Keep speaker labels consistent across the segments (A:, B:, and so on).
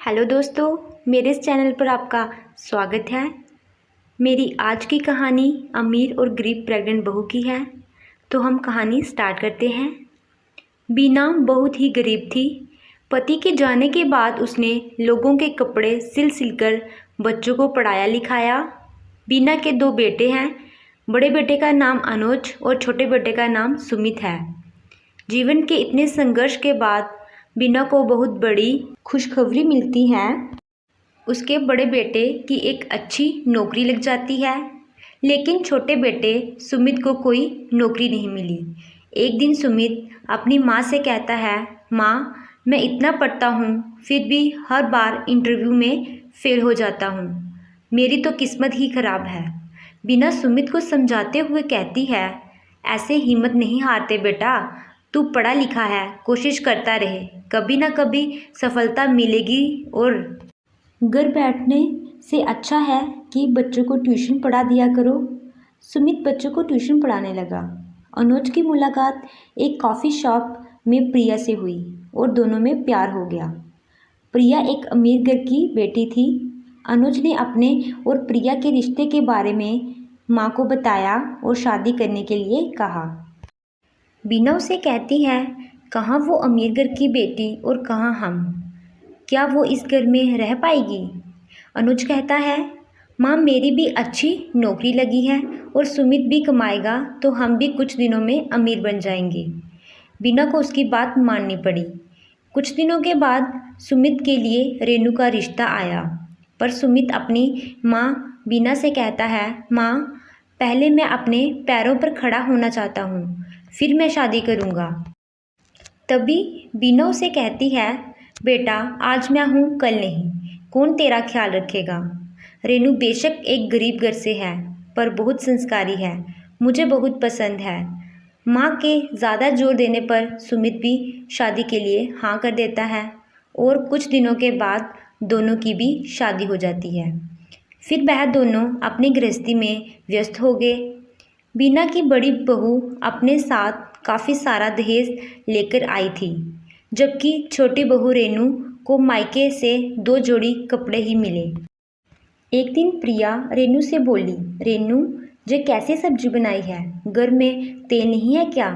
A: Hello दोस्तों, मेरे इस चैनल पर आपका स्वागत है। मेरी आज की कहानी अमीर और गरीब प्रेग्नेंट बहू की है। तो हम कहानी स्टार्ट करते हैं। बीना बहुत ही गरीब थी। पति के जाने के बाद उसने लोगों के कपड़े सिल कर बच्चों को पढ़ाया लिखाया। बीना के 2 बेटे हैं। बड़े बेटे का नाम अनुज और छोटे बेटे का नाम सुमित है। जीवन के इतने संघर्ष के बाद बीना को बहुत बड़ी खुशखबरी मिलती है। उसके बड़े बेटे की एक अच्छी नौकरी लग जाती है, लेकिन छोटे बेटे सुमित को कोई नौकरी नहीं मिली। एक दिन सुमित अपनी माँ से कहता है, माँ, मैं इतना पढ़ता हूँ फिर भी हर बार इंटरव्यू में फेल हो जाता हूँ। मेरी तो किस्मत ही खराब है। बीना सुमित को समझाते हुए कहती है, ऐसे हिम्मत नहीं हारते बेटा, तू पढ़ा लिखा है, कोशिश करता रहे, कभी ना कभी सफलता मिलेगी। और घर बैठने से अच्छा है कि बच्चों को ट्यूशन पढ़ा दिया करो। सुमित बच्चों को ट्यूशन पढ़ाने लगा। अनुज की मुलाकात एक कॉफ़ी शॉप में प्रिया से हुई और दोनों में प्यार हो गया। प्रिया एक अमीर घर की बेटी थी। अनुज ने अपने और प्रिया के रिश्ते के बारे में माँ को बताया और शादी करने के लिए कहा। बीना उसे कहती है, कहाँ वो अमीर घर की बेटी और कहाँ हम, क्या वो इस घर में रह पाएगी? अनुज कहता है, माँ, मेरी भी अच्छी नौकरी लगी है और सुमित भी कमाएगा तो हम भी कुछ दिनों में अमीर बन जाएंगे। बीना को उसकी बात माननी पड़ी। कुछ दिनों के बाद सुमित के लिए रेनू का रिश्ता आया, पर सुमित अपनी माँ बीना से कहता है, माँ, पहले मैं अपने पैरों पर खड़ा होना चाहता हूँ, फिर मैं शादी करूँगा। तभी बीना उसे कहती है, बेटा, आज मैं हूँ कल नहीं, कौन तेरा ख्याल रखेगा? रेनू बेशक एक गरीब घर से है पर बहुत संस्कारी है, मुझे बहुत पसंद है। माँ के ज़्यादा जोर देने पर सुमित भी शादी के लिए हाँ कर देता है और कुछ दिनों के बाद दोनों की भी शादी हो जाती है। फिर वह दोनों अपनी गृहस्थी में व्यस्त हो गए। बीना की बड़ी बहू अपने साथ काफ़ी सारा दहेज लेकर आई थी, जबकि छोटी बहू रेनू को मायके से 2 जोड़ी कपड़े ही मिले। एक दिन प्रिया रेनू से बोली, रेनू, ये कैसे सब्जी बनाई है? घर में तेल नहीं है क्या?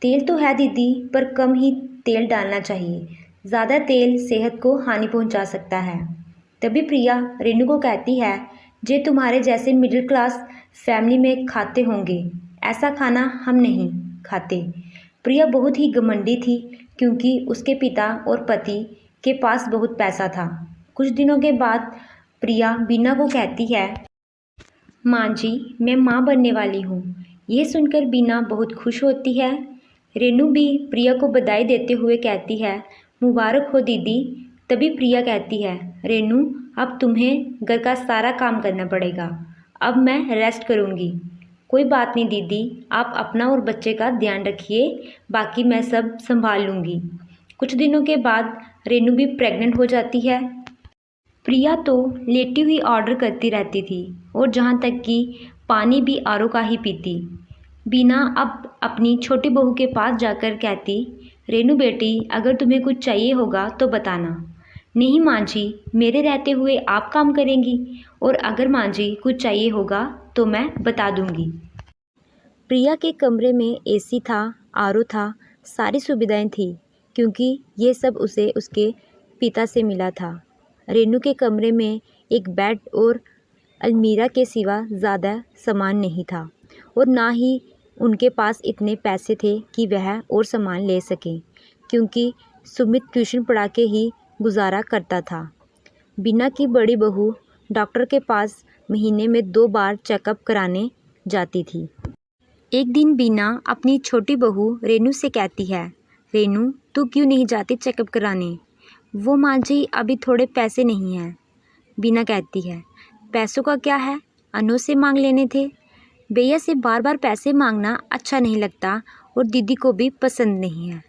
A: तेल तो है दीदी, पर कम ही तेल डालना चाहिए, ज़्यादा तेल सेहत को हानि पहुंचा सकता है। तभी प्रिया रेनू को कहती है, जे तुम्हारे जैसे मिडिल क्लास फैमिली में खाते होंगे, ऐसा खाना हम नहीं खाते। प्रिया बहुत ही घमंडी थी क्योंकि उसके पिता और पति के पास बहुत पैसा था। कुछ दिनों के बाद प्रिया बीना को कहती है, माँ जी, मैं माँ बनने वाली हूँ। यह सुनकर बीना बहुत खुश होती है। रेनू भी प्रिया को बधाई देते हुए कहती है, मुबारक हो दीदी। तभी प्रिया कहती है, रेनू, अब तुम्हें घर का सारा काम करना पड़ेगा, अब मैं रेस्ट करूँगी। कोई बात नहीं दीदी, आप अपना और बच्चे का ध्यान रखिए, बाकी मैं सब संभाल लूँगी। कुछ दिनों के बाद रेनू भी प्रेग्नेंट हो जाती है। प्रिया तो लेटी हुई ऑर्डर करती रहती थी और जहाँ तक कि पानी भी आरओ का ही पीती। बीना अब अपनी छोटी बहू के पास जाकर कहती, रेनू बेटी, अगर तुम्हें कुछ चाहिए होगा तो बताना। नहीं माँ जी, मेरे रहते हुए आप काम करेंगी, और अगर माँ जी कुछ चाहिए होगा तो मैं बता दूँगी। प्रिया के कमरे में एसी था, आरओ था, सारी सुविधाएं थी, क्योंकि ये सब उसे उसके पिता से मिला था। रेनू के कमरे में एक बेड और अलमीरा के सिवा ज़्यादा सामान नहीं था, और ना ही उनके पास इतने पैसे थे कि वह और सामान ले सकें, क्योंकि सुमित ट्यूशन पढ़ा के ही गुजारा करता था। बीना की बड़ी बहू डॉक्टर के पास महीने में 2 बार चेकअप कराने जाती थी। एक दिन बीना अपनी छोटी बहू रेनू से कहती है, रेनू, तू क्यों नहीं जाती चेकअप कराने? वो माँ जी, अभी थोड़े पैसे नहीं हैं। बीना कहती है, पैसों का क्या है, अनु से मांग लेने थे। भैया से बार बार पैसे मांगना अच्छा नहीं लगता और दीदी को भी पसंद नहीं है।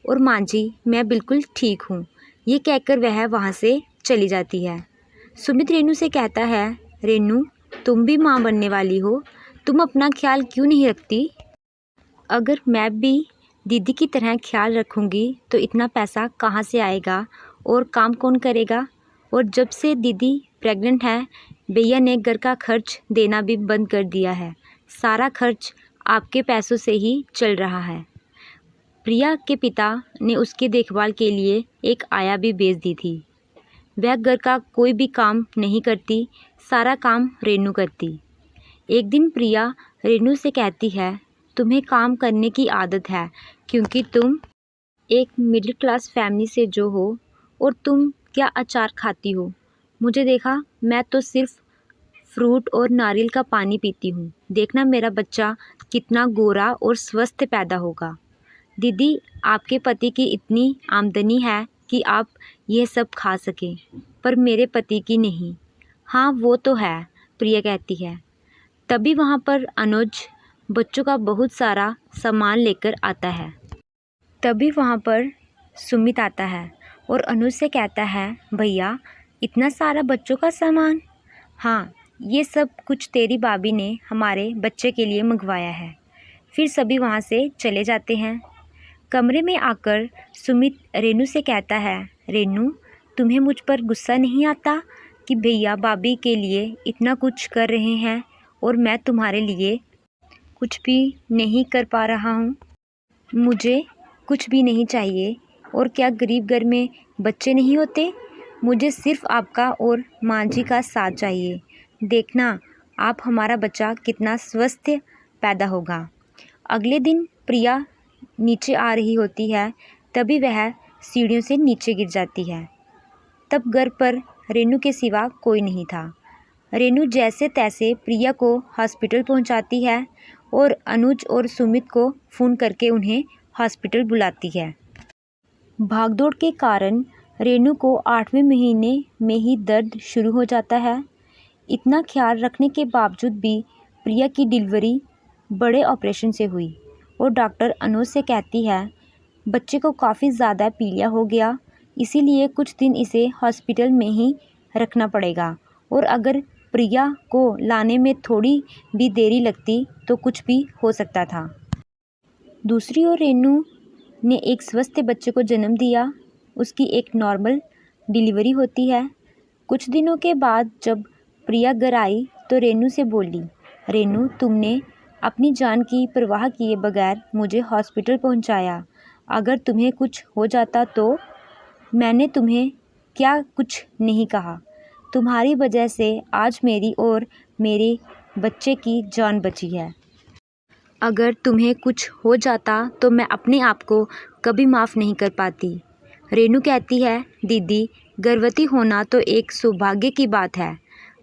A: और माँ जी, मैं बिल्कुल ठीक हूँ। ये कहकर वह वहाँ से चली जाती है। सुमित रेनू से कहता है, रेनू, तुम भी माँ बनने वाली हो, तुम अपना ख्याल क्यों नहीं रखती? अगर मैं भी दीदी की तरह ख्याल रखूँगी तो इतना पैसा कहाँ से आएगा और काम कौन करेगा। और जब से दीदी प्रेग्नेंट है, भैया ने घर का खर्च देना भी बंद कर दिया है। सारा खर्च आपके पैसों से ही चल रहा है। प्रिया के पिता ने उसकी देखभाल के लिए एक आया भी भेज दी थी। वह घर का कोई भी काम नहीं करती, सारा काम रेनू करती। एक दिन प्रिया रेनू से कहती है, तुम्हें काम करने की आदत है क्योंकि तुम एक मिडिल क्लास फैमिली से जो हो, और तुम क्या अचार खाती हो। मुझे देखा, मैं तो सिर्फ फ्रूट और नारियल का पानी पीती हूँ। देखना मेरा बच्चा कितना गोरा और स्वस्थ पैदा होगा। दीदी, आपके पति की इतनी आमदनी है कि आप यह सब खा सकें, पर मेरे पति की नहीं। हाँ, वो तो है, प्रिया कहती है। तभी वहाँ पर अनुज बच्चों का बहुत सारा सामान लेकर आता है। तभी वहाँ पर सुमित आता है और अनुज से कहता है, भैया इतना सारा बच्चों का सामान। हाँ, ये सब कुछ तेरी भाभी ने हमारे बच्चे के लिए मंगवाया है। फिर सभी वहाँ से चले जाते हैं। कमरे में आकर सुमित रेनू से कहता है, रेनू तुम्हें मुझ पर गुस्सा नहीं आता कि भैया भाभी के लिए इतना कुछ कर रहे हैं और मैं तुम्हारे लिए कुछ भी नहीं कर पा रहा हूँ। मुझे कुछ भी नहीं चाहिए। और क्या गरीब घर में बच्चे नहीं होते। मुझे सिर्फ आपका और माँ जी का साथ चाहिए। देखना आप हमारा बच्चा कितना स्वस्थ पैदा होगा। अगले दिन प्रिया नीचे आ रही होती है, तभी वह सीढ़ियों से नीचे गिर जाती है। तब घर पर रेनू के सिवा कोई नहीं था। रेनू जैसे तैसे प्रिया को हॉस्पिटल पहुंचाती है और अनुज और सुमित को फ़ोन करके उन्हें हॉस्पिटल बुलाती है। भागदौड़ के कारण रेनू को 8वें महीने में ही दर्द शुरू हो जाता है। इतना ख्याल रखने के बावजूद भी प्रिया की डिलीवरी बड़े ऑपरेशन से हुई और डॉक्टर अनुज से कहती है, बच्चे को काफ़ी ज़्यादा पीलिया हो गया, इसीलिए कुछ दिन इसे हॉस्पिटल में ही रखना पड़ेगा। और अगर प्रिया को लाने में थोड़ी भी देरी लगती तो कुछ भी हो सकता था। दूसरी ओर रेनू ने एक स्वस्थ बच्चे को जन्म दिया। उसकी एक नॉर्मल डिलीवरी होती है। कुछ दिनों के बाद जब प्रिया घर आई तो रेनू से बोली, रेनू तुमने अपनी जान की परवाह किए बगैर मुझे हॉस्पिटल पहुंचाया। अगर तुम्हें कुछ हो जाता तो। मैंने तुम्हें क्या कुछ नहीं कहा। तुम्हारी वजह से आज मेरी और मेरे बच्चे की जान बची है। अगर तुम्हें कुछ हो जाता तो मैं अपने आप को कभी माफ़ नहीं कर पाती। रेनू कहती है, दीदी गर्भवती होना तो एक सौभाग्य की बात है,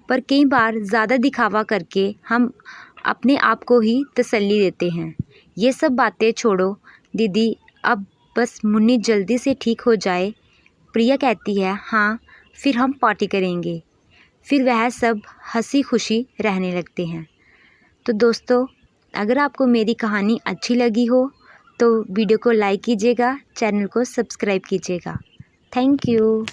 A: पर कई बार ज़्यादा दिखावा करके हम अपने आप को ही तसल्ली देते हैं। ये सब बातें छोड़ो दीदी, अब बस मुन्नी जल्दी से ठीक हो जाए। प्रिया कहती है, हाँ फिर हम पार्टी करेंगे। फिर वह सब हंसी खुशी रहने लगते हैं। तो दोस्तों, अगर आपको मेरी कहानी अच्छी लगी हो तो वीडियो को लाइक कीजिएगा, चैनल को सब्सक्राइब कीजिएगा। Thank you.